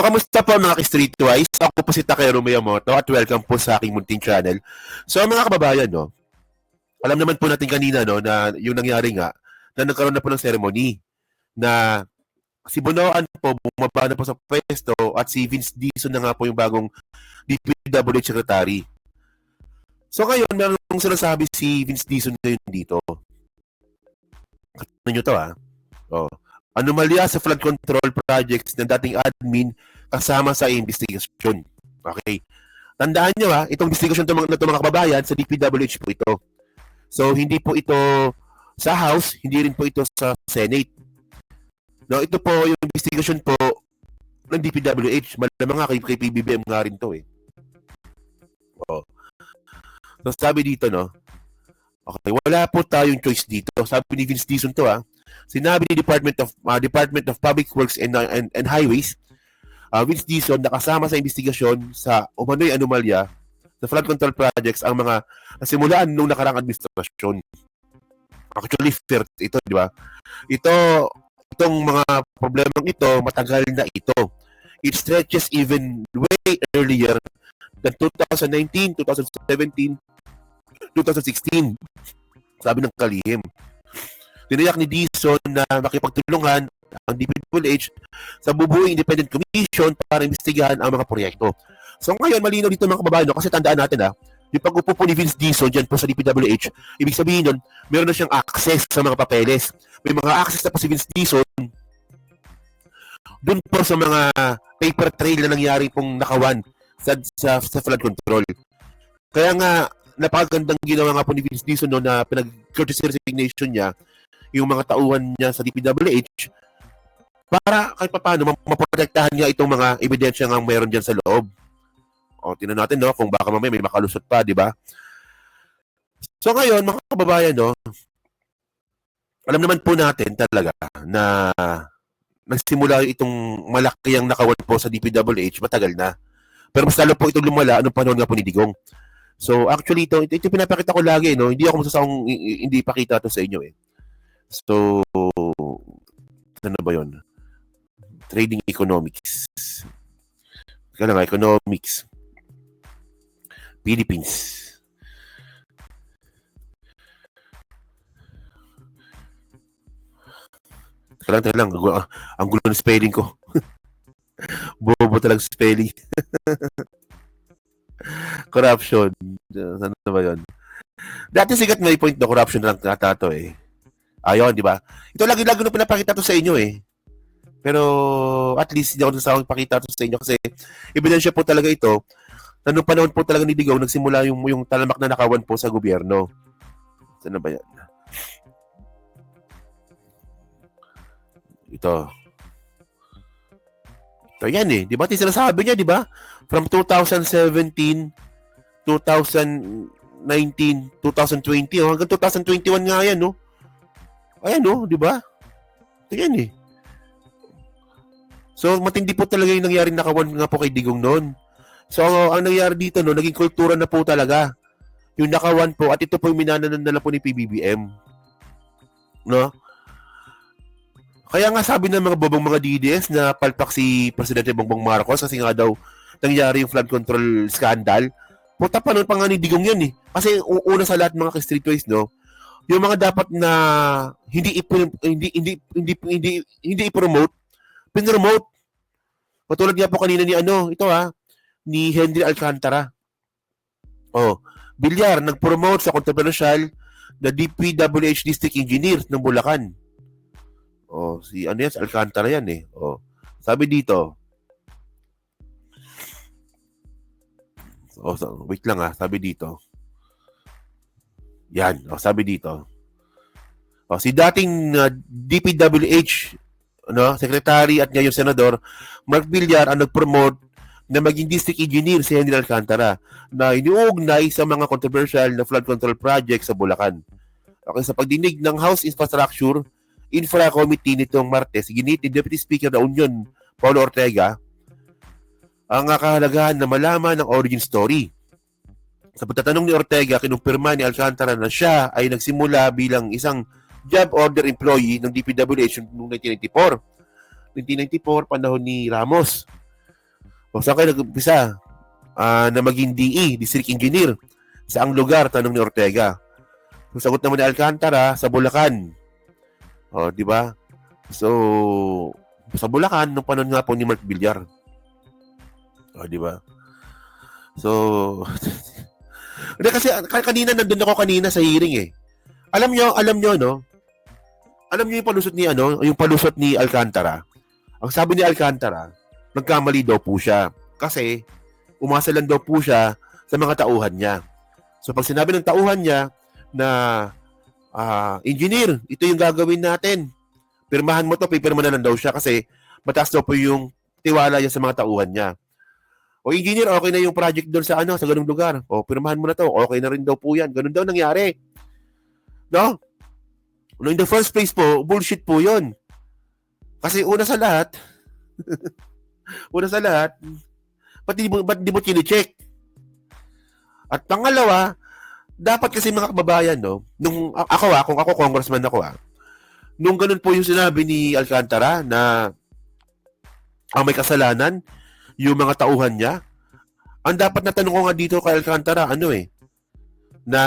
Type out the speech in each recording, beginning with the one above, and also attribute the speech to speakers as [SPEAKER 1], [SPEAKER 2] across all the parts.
[SPEAKER 1] kamusta po mga ka-Streetwise? Ako po si Takeru Miyamoto at welcome po sa aking munting channel. So mga kababayan, no, alam naman po natin kanina no, na yung nangyari nga, na nagkaroon na po ng ceremony na si Bonoan po bumaba na po sa pwesto at si Vince Dizon na nga po yung bagong DPWH Secretary. So ngayon, meron sinasabi si Vince Dizon ngayon dito. Ano nyo to Oh. Anomalya sa flood control projects ng dating admin kasama sa investigation. Okay. Tandaan nyo itong investigation na ito mga kababayan sa DPWH po ito. So hindi po ito sa House, hindi rin po ito sa Senate. No, ito po yung investigation po ng DPWH. Malamang nga kay PBBM nga rin to Oh. So sabi dito okay, wala po tayong choice dito. Sabi ni Vince Dizon to Sinabi ni Department of Public Works and Highways, Vince Dizon nakasama sa investigasyon sa umano'y anomalya sa flood control projects ang mga nasimulaan nung nakarang administrasyon. Actually, fair ito, di ba? Itong mga problemang ito, matagal na ito. It stretches even way earlier than 2019, 2017, 2016. Sabi ng kalihim. Tiniyak ni Dizon na makipagtulungan ang DPWH sa bubuing independent commission para imbestigahan ang mga proyekto. So ngayon, malinaw dito mga kababayan, kasi tandaan natin yung pag-upo po ni Vince Dizon dyan po sa DPWH, ibig sabihin nun, meron na siyang access sa mga papeles. May mga access na po si Vince Dizon dun po sa mga paper trail na nangyari pong nakawan sa flood control. Kaya nga, napakagandang ginawa nga po ni Vince Dizon na pinag-courtesy resignation niya yung mga tauhan niya sa DPWH para kahit paano maprotektahan niya itong mga ebidensya nga mayroon dyan sa loob. Tingnan natin kung baka mamaya may makalusot pa, di ba? So ngayon, mga kababayan, alam naman po natin talaga na nagsimula itong malaki ang nakawan po sa DPWH matagal na. Pero mas lalo po itong lumala anong panahon nga po ni Digong. So actually, ito pinapakita ko lagi, hindi ako masasakong hindi ipakita ito sa inyo So, ano ba yun? Trading economics. Kaya nga, economics. Philippines. Teka lang. Ang gulo ng spelling ko. Bobo talaga spelling. Corruption. Ano ba yun? Dati sigat may point na corruption lang natato Ayun, di ba? Ito lagi-lagi na pinapakita to sa inyo Pero at least hindi ako nasawang pakita to sa inyo kasi ebidensya po talaga ito na nung panahon po talaga ni Digong nagsimula yung talamak na nakawan po sa gobyerno. Ano ba yan? Ito yan Di ba? Sinasabi niya, di ba? From 2017, 2019, 2020, hanggang 2021 nga yan, Ayan, di ba? Ito yan So, matindi po talaga yung nangyari nakawan nga po kay Digong noon. So, ang nangyari dito, naging kultura na po talaga. Yung nakawan po, at ito po yung minananala po ni PBBM. Kaya nga sabi ng mga bobong mga DDS na palpak si Presidente Bongbong Marcos kasi nga daw nangyari yung flood control scandal. Puta pa noon pa nga ni Digong yan Kasi una sa lahat mga ka-streetwise, yung mga dapat na hindi i-promote, pin-promote. Patulad nga po kanina ni ni Henry Alcantara. Bilyar nag-promote sa controversial na DPWH District Engineer ng Bulacan. Si Alcantara yan sabi dito. Wait lang sabi dito. Yan, sabi dito. Si dating DPWH secretary at ngayon senador Mark Villar ang nag-promote na maging district engineer si Henry Alcantara na iniuugnay sa mga controversial na flood control project sa Bulacan. Okay, sa pagdinig ng House Infrastructure Infra Committee nitong Martes, ginit ni Deputy Speaker ng Union Paulo Ortega ang kahalagahan na malaman ng origin story. Sa pagtatanong ni Ortega, kinumpirma ni Alcantara na siya ay nagsimula bilang isang job order employee ng DPWH noong 1994. 1994, panahon ni Ramos. O saan kayo nag-umpisa na maging DE, District Engineer? Saang lugar? Tanong ni Ortega. So, sagot naman ni Alcantara, sa Bulacan. O, di ba? So, sa Bulacan, nung panahon nga po ni Mark Villar. O, di ba? So, kasi kanina nandun ako kanina sa hearing eh. Alam nyo, no? Alam nyo yung palusot ni Alcantara. Ang sabi ni Alcantara, nagkamali daw po siya. Kasi, umasa lang daw po siya sa mga tauhan niya. So, pag sinabi ng tauhan niya na, engineer, ito yung gagawin natin. Pirmahan mo to, pipirma na lang daw siya kasi mataas daw po yung tiwala niya sa mga tauhan niya. O engineer, okay na yung project doon sa ganung lugar. O pirmahan mo na to, okay na rin daw po yan. Ganun daw nangyari. No? No, in the first place po, bullshit po yun. Kasi una sa lahat, ba't di mo chine-check? At pangalawa, dapat kasi mga kababayan, no, kung ako congressman ako, nung ganun po yung sinabi ni Alcantara na ang may kasalanan, yung mga tauhan niya, ang dapat na tanong ko nga dito kay Alcantara, na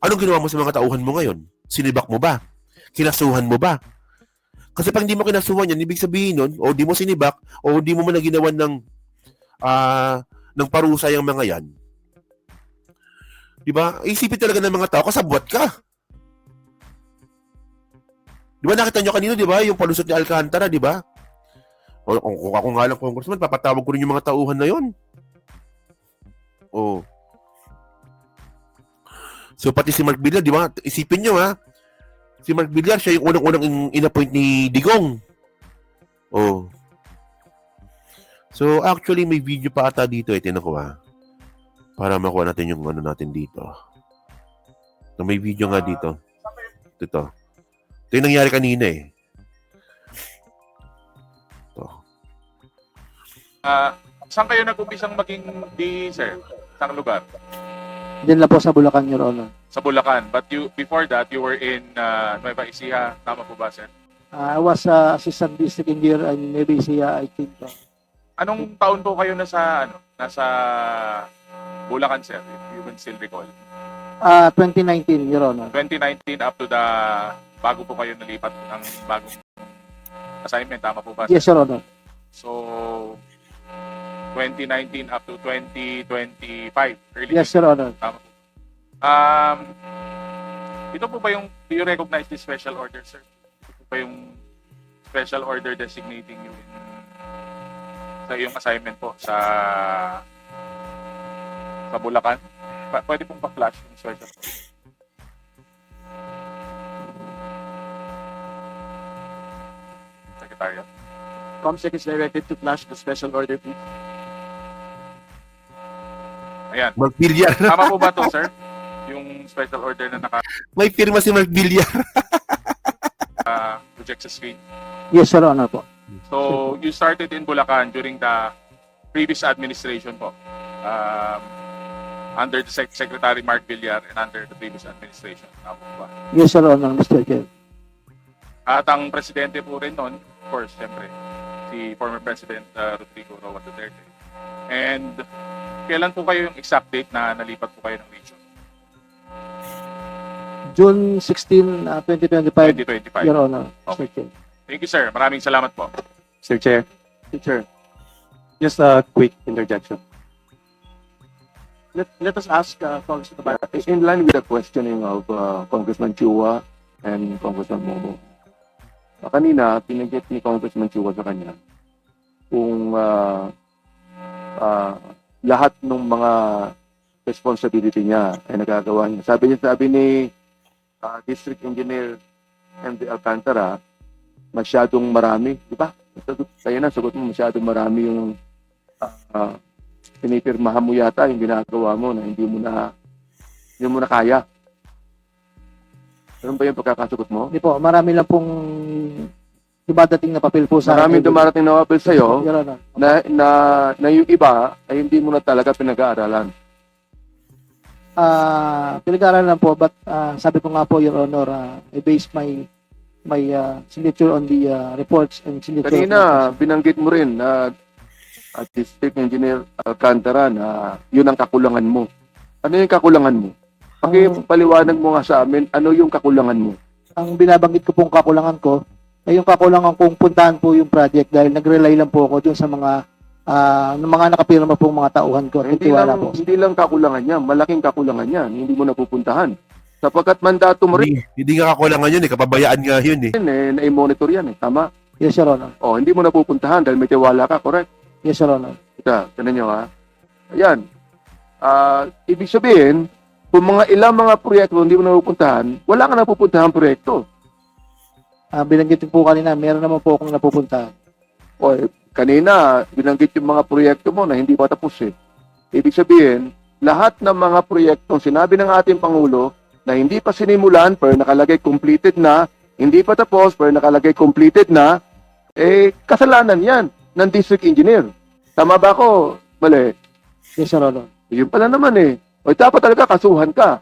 [SPEAKER 1] anong ginawa mo sa mga tauhan mo ngayon? Sinibak mo ba? Kinasuhan mo ba? Kasi pag hindi mo kinasuhan yan, ibig sabihin nun, o di mo sinibak, o di mo man ginawan ng parusa yung mga yan. Diba? Isipin talaga ng mga tao, kasabwat ka. Diba nakita nyo kanino, diba? Yung palusot ni Alcantara, diba? O, kung ako nga lang congressman, papatawag ko rin yung mga tauhan na yon. Oh. So, pati si Mark Villar, diba? Isipin nyo, si Mark Villar, siya yung unang-unang in-appoint ni Digong. Oh. So, actually, may video pa ata dito. Tinan ko, para makuha natin yung natin dito. So, may video nga dito. Ito yung nangyari kanina eh. Ito.
[SPEAKER 2] Saan kayo nag-umpisang maging DE, sir? Saan lugar?
[SPEAKER 3] Diyan lang po sa Bulacan, Your Honor.
[SPEAKER 2] Sa Bulacan. But before that, you were in Nueva Ecija. Tama po ba, sir?
[SPEAKER 3] I was Assistant District Engineer in Nueva Ecija, I think.
[SPEAKER 2] Anong taon po kayo nasa Bulacan, sir? If you can still recall.
[SPEAKER 3] 2019, Your Honor.
[SPEAKER 2] 2019 up to the bago po kayo nalipat ng bagong assignment. Tama po ba, sir?
[SPEAKER 3] Yes, Your Honor.
[SPEAKER 2] So, 2019 up to 2025. Early
[SPEAKER 3] Yes, Your Honor.
[SPEAKER 2] Tama po. Ito po ba do you recognize this special order, sir? Ito po ba yung special order designating you sa iyong assignment po sa Bulacan? Pwede pong pa-flash yung special order. Secretariat.
[SPEAKER 4] COMSEC is directed to flash the special order, please.
[SPEAKER 2] Ayan.
[SPEAKER 1] Mark Villar.
[SPEAKER 2] Tama po ba to, sir? Yung special order na
[SPEAKER 1] May firma si Mark Villar.
[SPEAKER 2] project sa screen.
[SPEAKER 3] Yes, Your Honor po.
[SPEAKER 2] So, you started in Bulacan during the previous administration po. Under the Secretary Mark Villar and under the previous administration. Tama po ba?
[SPEAKER 3] Yes, Your Honor, Mr. Chair.
[SPEAKER 2] At ang presidente po rin noon, of course, siyempre, si former President Rodrigo Roa Duterte. And kailan po kayo yung exact date na nalipat po kayo ng region?
[SPEAKER 3] June 16, 2025,
[SPEAKER 2] 2025.
[SPEAKER 3] Your Honor,
[SPEAKER 2] Okay.
[SPEAKER 3] Mr. Chair.
[SPEAKER 2] Thank you, sir. Maraming salamat po.
[SPEAKER 4] Mr. Chair. Mr. Chair. Just a quick interjection. Let us ask Congressman Tabayo.
[SPEAKER 5] In line with the questioning of Congressman Chua and Congressman Momo, kanina, pinagit ni Congressman Chua sa kanya kung lahat ng mga responsibility niya ay nagagawa niya. Sabi ni District Engineer MD Alcantara, masyadong marami, di ba? Kaya na, sagot mo, masyadong marami yung pinipirmahan mo yata yung ginagawa mo na hindi mo na kaya. Ano ba yung pagkakasagot mo?
[SPEAKER 3] Hindi po, marami lang pong dumadating na papel po sa
[SPEAKER 5] Maraming dumarating na papel sa'yo
[SPEAKER 3] Your Honor.
[SPEAKER 5] na yung iba ay hindi mo na talaga pinag-aaralan.
[SPEAKER 3] Pinag-aaralan po, but sabi ko nga po, Your Honor, I base my signature on the reports and signature.
[SPEAKER 5] Kanina, binanggit mo rin na at District Engineer Alcantara na yun ang kakulangan mo. Ano yung kakulangan mo? Pakipaliwanag mo nga sa amin, ano yung kakulangan mo?
[SPEAKER 3] Ang binabanggit ko pong kakulangan ko ay yung kakulangan kong puntahan po yung project dahil nag-rely lang po ako dun sa mga nakapirma pong mga tauhan ko. At tiwala po.
[SPEAKER 5] Hindi lang kakulangan yan, malaking kakulangan yan, hindi mo napupuntahan. Sapagkat mandato mo rin,
[SPEAKER 1] Hindi nga kakulangan yun kapabayaan nga yun
[SPEAKER 5] na-monitor yan tama?
[SPEAKER 3] Yes, Your Honor.
[SPEAKER 5] Hindi mo napupuntahan dahil may tiwala ka, correct?
[SPEAKER 3] Yes, Your Honor.
[SPEAKER 5] Tignan nyo ha. Ayan. Ibig sabihin, kung ilang mga proyekto hindi mo napupuntahan, wala ka napupuntahan proyekto.
[SPEAKER 3] Binanggit po kanina, meron naman po akong napupuntahan.
[SPEAKER 5] Kanina, binanggit yung mga proyekto mo na hindi pa tapos Ibig sabihin, lahat ng mga proyektong sinabi ng ating Pangulo na hindi pa sinimulan pero nakalagay completed na, hindi pa tapos pero nakalagay completed na, kasalanan yan ng district engineer. Tama ba ako? Mali.
[SPEAKER 3] Yes, Your Honor.
[SPEAKER 5] Yun pala naman dapat talaga kasuhan ka.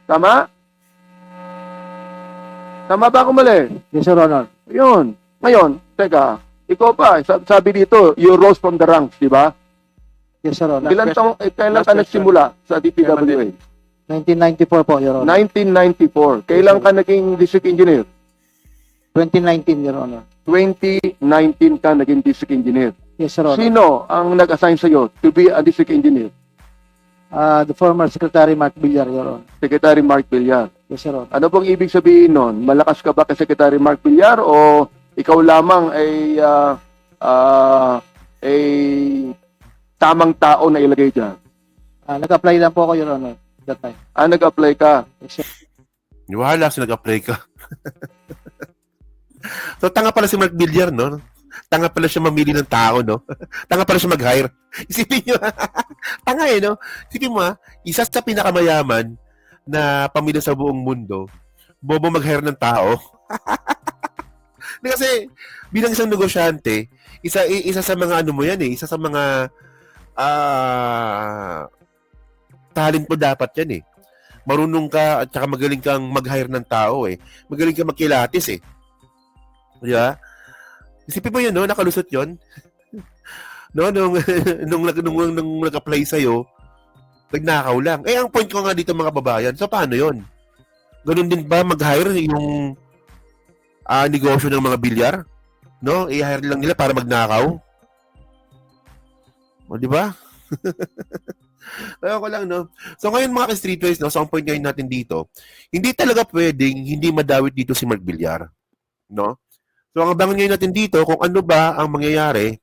[SPEAKER 5] Tama? Tama ba ako mali?
[SPEAKER 3] Yes, Your Honor.
[SPEAKER 5] Yun. Ngayon, teka, ikaw pa, sabi dito, you rose from the ranks, di ba?
[SPEAKER 3] Yes, Your Honor.
[SPEAKER 5] Kailan ka nagsimula sa DPWA?
[SPEAKER 3] 1994 po, Your Honor.
[SPEAKER 5] 1994. Kailan ka naging district engineer?
[SPEAKER 3] 2019, Your Honor.
[SPEAKER 5] 2019 ka naging district engineer.
[SPEAKER 3] Yes, Your Honor.
[SPEAKER 5] Sino ang nag-assign sa'yo to be a district engineer?
[SPEAKER 3] The former Secretary Mark Villar, Your Honor.
[SPEAKER 5] Secretary Mark Villar.
[SPEAKER 3] Yes, Your Honor.
[SPEAKER 5] Ano bang ibig sabihin nun? Malakas ka ba kay Secretary Mark Villar o ikaw lamang ay tamang tao na ilagay dyan?
[SPEAKER 3] Nag-apply lang po ako, Your Honor, that time.
[SPEAKER 5] Nag-apply ka.
[SPEAKER 3] Yes, Your
[SPEAKER 1] Wala sa nag-apply ka. So, tanga pala si Mark Villar, no? Tanga pala siya mamili ng tao, no? Tanga pala siya mag-hire. Isipin nyo, tanga no? Isipin mo, isa sa pinakamayaman na pamilya sa buong mundo, bobo mag-hire ng tao. Kasi, bilang isang negosyante, isa sa mga ano mo yan isa sa mga talent mo dapat yan marunong ka at saka magaling kang mag-hire ng tao magaling kang magkilatis di ba? Isipin mo yun, no? Nakalusot yun. No, nung nag-apply sa'yo, nagnakaw lang. Ang point ko nga dito mga babayan, so paano yun? Ganun din ba mag-hire yung negosyo ng mga bilyar? No? I-hire lang nila para magnakaw? O, di ba? Kaya ko lang, no? So ngayon mga ka-streetwise, no? So ang point ngayon natin dito, hindi talaga pwedeng hindi madawit dito si Mark Villar. No? So ang abangan ngayon natin dito, kung ano ba ang mangyayari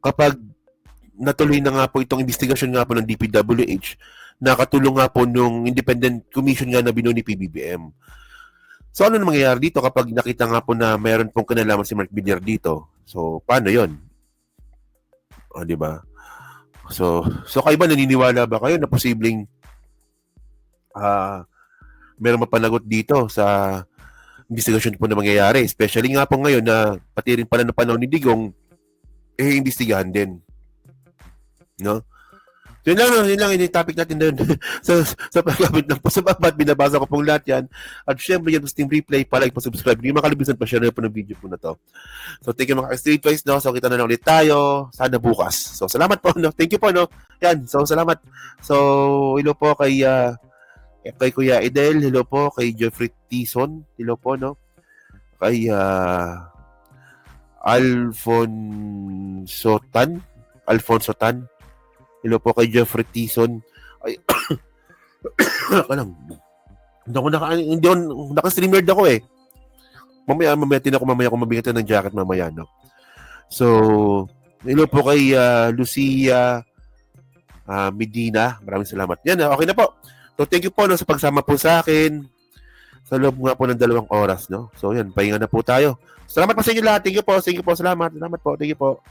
[SPEAKER 1] kapag natuloy na nga po itong investigasyon nga po ng DPWH, nakatulong nga po nung independent commission nga na binuo ni PBBM. So ano na mangyayari dito kapag nakita nga po na mayroon pong kinalaman si Mark Villar dito? So paano yon? O, di ba? So kayo ba, naniniwala ba kayo na posibleng mayroong mapanagot dito sa investigasyon po na mangyayari? Especially nga po ngayon na pati rin pala ng panahon ni Digong, iimbestigahan din. No? So yun lang yung topic natin doon. sa pagkabit ng po sa babat, binabasa ko pong lahat yan. At syempre yan, Steam Replay, palike, pa-subscribe. Hindi makalimutan pa share na po ng video po na to. So thank you mga streetwise, no? So kita na lang ulit tayo sana bukas. So salamat po, no? Thank you po, no? Yan, so salamat. So hello po kay Kuya Edel, hello po kay Jeffrey Tison, hello po, no? Kay Alfonso Tan, hello po kay Jeffrey Tison. Ay, kalang. Hindi ako naka-streamer ako Mamaya kung mabigat ng jacket mamaya, no? So, hello po kay Lucia Medina. Maraming salamat. Yan, okay na po. So, thank you po, no, sa pagsama po sa akin sa loob nga po ng 2 oras, no? So, yan, pahinga na po tayo. Salamat po sa inyo lahat. Thank you po. Salamat po. Thank you po.